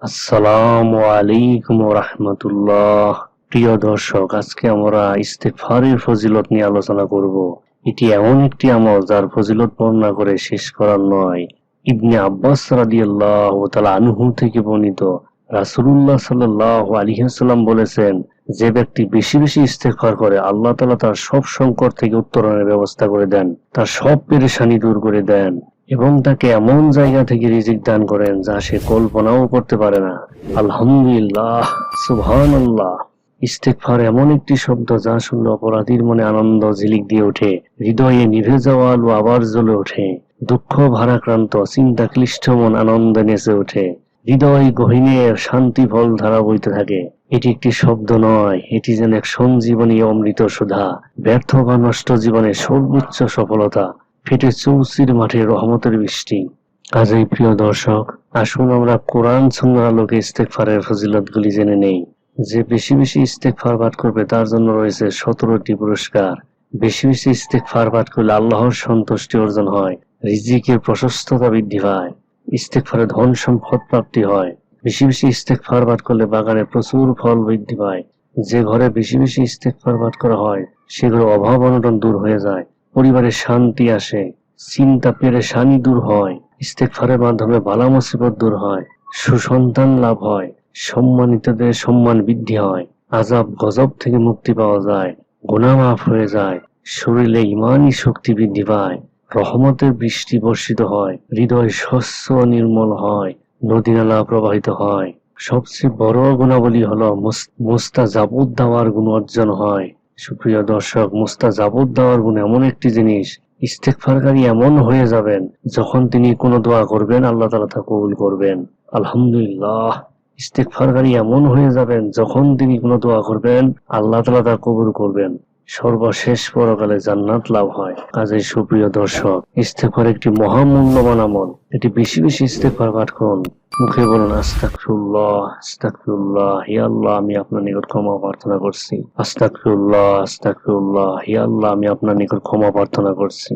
আসসালামু আলাইকুম রাহমাতুল্লাহ। প্রিয় দর্শক, আজকে আমরা ইস্তেগফারের ফজিলত নিয়ে আলোচনা করব। এটি এমন একটি আমল যার ফজিলত বর্ণনা করে শেষ করার নয়। ইবনে আব্বাস রাদিয়াল্লাহু তাআলা আনহু থেকে বর্ণিত, রাসূলুল্লাহ সাল্লাল্লাহু আলাইহি ওয়াসাল্লাম বলেছেন, যে ব্যক্তি বেশি বেশি ইস্তেগফার করে আল্লাহ তাআলা তার সব সংকট থেকে উত্তরণের ব্যবস্থা করে দেন, তার সব পেরেশানি দূর করে দেন এবং তাকে এমন জায়গা থেকে রিজিক দান করেন যা সে কল্পনাও করতে পারে না। আলহামদুলিল্লাহ, সুবহানাল্লাহ। ইস্তেগফার এমন একটি শব্দ যা শুনলে অপরাধীর মনে আনন্দ ঝিলিক দিয়ে ওঠে, হৃদয়ে নিভে যাওয়া আলো আবার জ্বলে ওঠে, দুঃখ ভারাক্রান্ত চিন্তা ক্লিষ্ট মন আনন্দে নেচে ওঠে, হৃদয় গহীনে শান্তি ফল ধারা বইতে থাকে। এটি একটি শব্দ নয়, এটি যেন এক সঞ্জীবনী অমৃত সুধা, ব্যর্থ বা নষ্ট জীবনে সর্বোচ্চ সফলতা, ফেটে চৌচির মাঠে রহমতের বৃষ্টি। কাজেই প্রিয় দর্শক, আসুন আমরা কোরআন সুন্নাহর আলোকে ইস্তেগফারের ফজিলতগুলি জেনে নেই। যে বেশি বেশি ইস্তেগফার পাঠ করবে তার জন্য রয়েছে 17টি পুরস্কার। বেশি বেশি ইস্তেগফার পাঠ করলে আল্লাহর সন্তুষ্টি অর্জন হয়, রিজিকের প্রশস্ততা বৃদ্ধি পায়, ইস্তেগফারে ধন সম্পদ প্রাপ্তি হয়। বেশি বেশি ইস্তেগফার পাঠ করলে বাগানে প্রচুর ফল বৃদ্ধি পায়। যে ঘরে বেশি বেশি ইস্তেগফার পাঠ করা হয় সে ঘরে অভাব অনটন দূর হয়ে যায়, পরিবারে শান্তি আসে, চিন্তা পেরেশানি দূর হয়, ইস্তেগফারের মাধ্যমে বালা মুসিবত দূর হয়, সুসন্তান লাভ হয়, সম্মানিতদের সম্মান বৃদ্ধি হয়, আযাব গজব থেকে মুক্তি পাওয়া যায়, গুনাহ মাফ হয়ে যায়, শরীরে ঈমানি শক্তি বৃদ্ধি পায়, রহমতের বৃষ্টি বর্ষিত হয়, হৃদয় স্বচ্ছ নির্মল হয়, নদী নালা প্রবাহিত হয়। সবচেয়ে বড় গুণাবলী হলো মুস্তাজাবুদ দাওয়ার গুণ অর্জন হয়। সুপ্রিয় দর্শক, মুস্তাজাবুদ দাওয়ার গুণ এমন একটি জিনিস, ইস্তেগফারকারী এমন হয়ে যাবেন যখন তিনি কোনো দোয়া করবেন আল্লাহ তাআলা তা কবুল করবেন। আলহামদুলিল্লাহ। ইস্তেগফারকারী এমন হয়ে যাবেন যখন তিনি কোনো দোয়া করবেন আল্লাহ তাআলা তা কবুল করবেন, সর্বশেষ পরকালে জান্নাত লাভ হয়। কাজেই সুপ্রিয় দর্শক, ইস্তেগফার একটি মহামূল্যবান আমল। এটি বেশি বেশি ইস্তেগফার পাঠ করুন, মুখে বলুন আস্তাগফিরুল্লাহ আস্তাগফিরুল্লাহ, হে আল্লাহ আমি আপনার নিকট ক্ষমা প্রার্থনা করছি, আস্তাগফিরুল্লাহ আস্তাগফিরুল্লাহ, হে আল্লাহ আমি আপনার নিকট ক্ষমা প্রার্থনা করছি।